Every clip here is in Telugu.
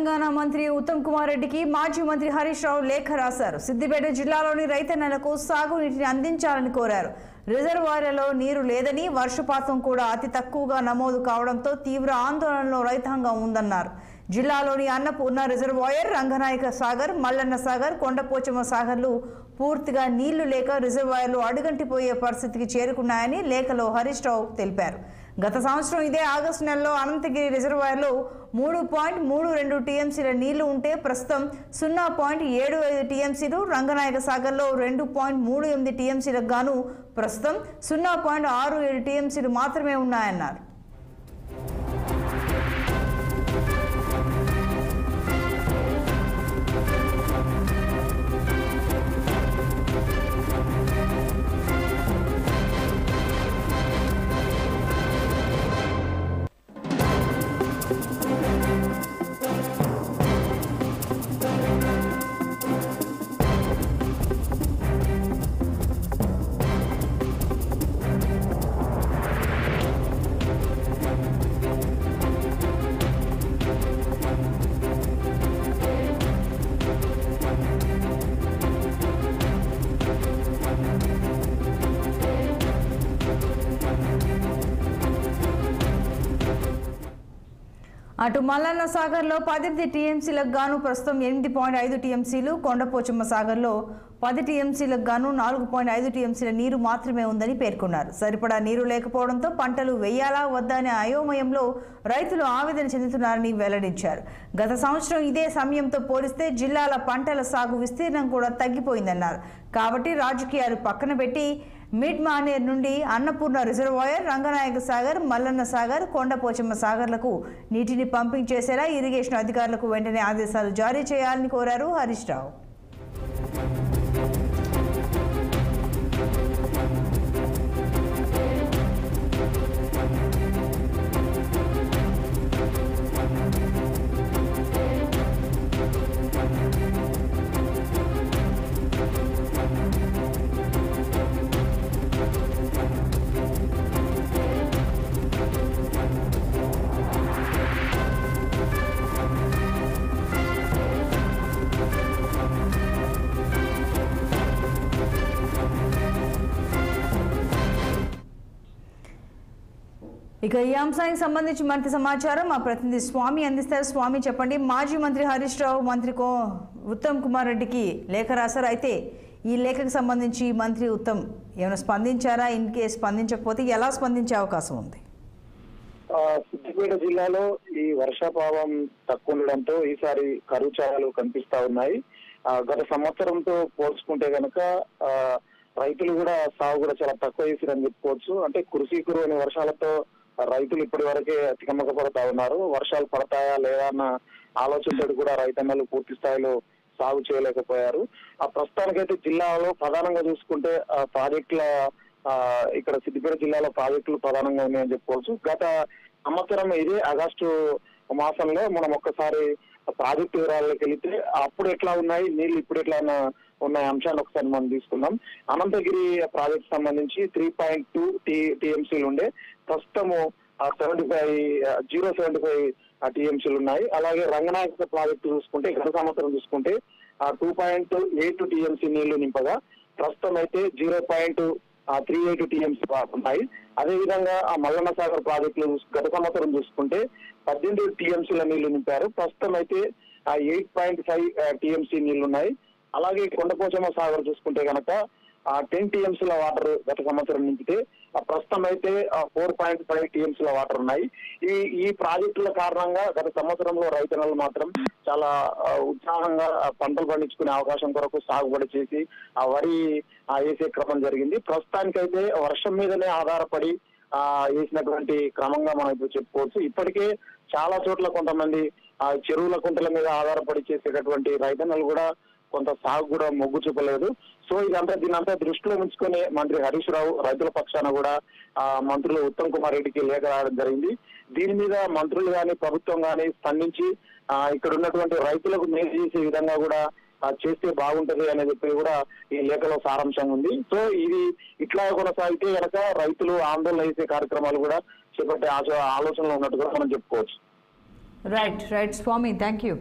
తెలంగాణ మంత్రి ఉత్తమ్ కుమార్ రెడ్డికి మాజీ మంత్రి హరీష్ రావు లేఖ రాశారు. సిద్దిపేట జిల్లాలోని రైతన్నలకు సాగునీటిని అందించాలని కోరారు. రిజర్వాయర్లలో నీరు లేదని, వర్షపాతం కూడా అతి తక్కువగా నమోదు కావడంతో తీవ్ర ఆందోళనలో రైతాంగం ఉందన్నారు. జిల్లాలోని అన్నపూర్ణ రిజర్వాయర్, రంగనాయక సాగర్, మల్లన్న సాగర్, కొండపోచమ్మ సాగర్లు పూర్తిగా నీళ్లు లేక రిజర్వాయర్లు అడుగంటిపోయే పరిస్థితికి చేరుకున్నాయని లేఖలో హరీష్ రావు తెలిపారు. గత సంవత్సరం ఇదే ఆగస్టు నెలలో అనంతగిరి రిజర్వాయర్లో 3.32 టీఎంసీల నీళ్లు ఉంటే ప్రస్తుతం 0.75 టీఎంసీలు, రంగనాయక సాగర్లో 2.38 టీఎంసీలకు గాను ప్రస్తుతం 0.67 టీఎంసీలు మాత్రమే ఉన్నాయన్నారు. అటు మల్లన్న సాగర్లో 18 టీఎంసీలకు గాను ప్రస్తుతం 8.5 టీఎంసీలు, కొండపోచమ్మ సాగర్లో 10 టీఎంసీలకు గాను 4.5 టీఎంసీల నీరు మాత్రమే ఉందని పేర్కొన్నారు. సరిపడా నీరు లేకపోవడంతో పంటలు వేయాలా వద్దా అనే అయోమయంలో రైతులు ఆవేదన చెందుతున్నారని వెల్లడించారు. గత సంవత్సరం ఇదే సమయంతో పోలిస్తే జిల్లాల పంటల సాగు విస్తీర్ణం కూడా తగ్గిపోయిందన్నారు. కాబట్టి రాజకీయాలు పక్కన పెట్టి మిడ్ మానేర్ నుండి అన్నపూర్ణ రిజర్వాయర్, రంగనాయక సాగర్, మల్లన్న సాగర్, కొండపోచమ్మ సాగర్లకు నీటిని పంపింగ్ చేసేలా ఇరిగేషన్ అధికారులకు వెంటనే ఆదేశాలు జారీ చేయాలని కోరారు హరీష్ రావు. ఇక ఈ అంశానికి సంబంధించి మరింత సమాచారం మా ప్రతినిధి స్వామి అందిస్తారు. స్వామి, చెప్పండి. మాజీ మంత్రి హరీష్ రావు మంత్రి ఉత్తమ్ కుమార్ రెడ్డికి లేఖ రాశారు. అయితే ఈ లేఖకు సంబంధించి మంత్రి ఉత్తమ్ ఏమైనా స్పందించారా? ఇన్ కేసు స్పందించకపోతే ఎలా స్పందించే అవకాశం ఉంది? సిద్దిపేట జిల్లాలో ఈ వర్షాభావం తక్కువ ఉండడంతో ఈసారి కరువు ఛాయలు కనిపిస్తా ఉన్నాయి. గత సంవత్సరంతో పోల్చుకుంటే గనక రైతులు కూడా సాగు కూడా చాలా తక్కువ చేసిరని చెప్పుకోవచ్చు. అంటే కురుసీకురు అనే వర్షాలతో రైతులు ఇప్పటి వరకే తికమకపడతా ఉన్నారు. వర్షాలు పడతాయా లేదా అన్న ఆలోచనతో కూడా రైతన్నలు పూర్తి స్థాయిలో సాగు చేయలేకపోయారు. ఆ ప్రస్తుతానికైతే జిల్లాలో ప్రధానంగా చూసుకుంటే ప్రాజెక్టుల ఇక్కడ సిద్దిపేట జిల్లాలో ప్రాజెక్టులు ప్రధానంగా ఉన్నాయని చెప్పుకోవచ్చు. గత సంవత్సరం ఇదే ఆగస్టు మాసంలో మనం ఒక్కసారి ప్రాజెక్టు వివరాలకు వెళితే అప్పుడు ఎట్లా ఉన్నాయి నీళ్లు, ఇప్పుడు ఎట్లా ఉన్నాయి అంశాన్ని ఒకసారి మనం తీసుకుందాం. అనంతగిరి ప్రాజెక్ట్ సంబంధించి 3.2 టీఎంసీలు ఉండే ప్రస్తుతము 0.75 టీఎంసీలు ఉన్నాయి. అలాగే రంగనాయక ప్రాజెక్టు చూసుకుంటే గత సంవత్సరం చూసుకుంటే 2.8 టీఎంసీ నీళ్లు నింపగా ప్రస్తుతం అయితే 0.38 టీఎంసీ ఉన్నాయి. అదేవిధంగా ఆ మల్లన్న సాగర్ ప్రాజెక్టులు గత సంవత్సరం చూసుకుంటే 18 టీఎంసీల నీళ్లు నింపారు. ప్రస్తుతం అయితే 8.5 టీఎంసీ నీళ్లు ఉన్నాయి. అలాగే కొండపోచమ్మ సాగర్ చూసుకుంటే కనుక 10 టీఎంసీల వాటర్ గత సంవత్సరం నింపితే ప్రస్తుతం అయితే 4.5 టీఎంసీల వాటర్ ఉన్నాయి. ఈ ప్రాజెక్టుల కారణంగా గత సంవత్సరంలో రైతన్నలు మాత్రం చాలా ఉత్సాహంగా పంటలు పండించుకునే అవకాశం కొరకు సాగుబడి చేసి ఆ వరి వేసే క్రమం జరిగింది. ప్రస్తుతానికైతే వర్షం మీదనే ఆధారపడి వేసినటువంటి క్రమంగా మనం ఇప్పుడు చెప్పుకోవచ్చు. ఇప్పటికే చాలా చోట్ల కొంతమంది చెరువుల కుంటల మీద ఆధారపడి చేసేటటువంటి రైతన్నలు కూడా కొంత సాగు కూడా మొగ్గు చూపలేదు. సో దీనంతా దృష్టిలో ఉంచుకొని మంత్రి హరీష్ రావు రైతుల పక్షాన కూడా మంత్రులు ఉత్తమ్ కుమార్ రెడ్డికి లేఖ రావడం జరిగింది. దీని మీద మంత్రులు కానీ ప్రభుత్వం కానీ స్పందించి ఇక్కడ ఉన్నటువంటి రైతులకు మేలు చేసే విధంగా కూడా చేస్తే బాగుంటది అని చెప్పి కూడా ఈ లేఖలో సారాంశం ఉంది. సో ఇది ఇట్లా కొనసాగితే కనుక రైతులు ఆందోళన చేసే కార్యక్రమాలు కూడా చేపట్టే ఆలోచనలో ఉన్నట్టుగా మనం చెప్పుకోవచ్చు. Right Swami, thank you.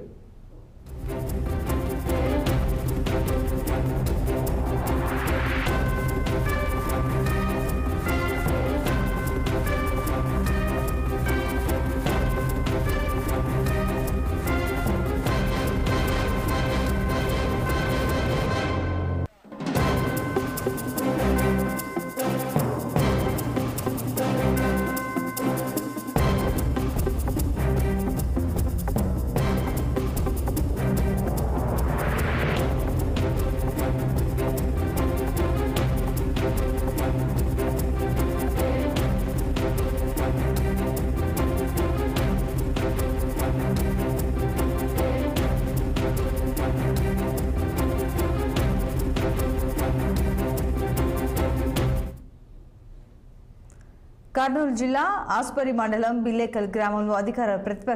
Kurnool జిల్లా ఆస్పరి మండలం బిల్లేకల్ గ్రామంలో అధికార ప్రతిపక్ష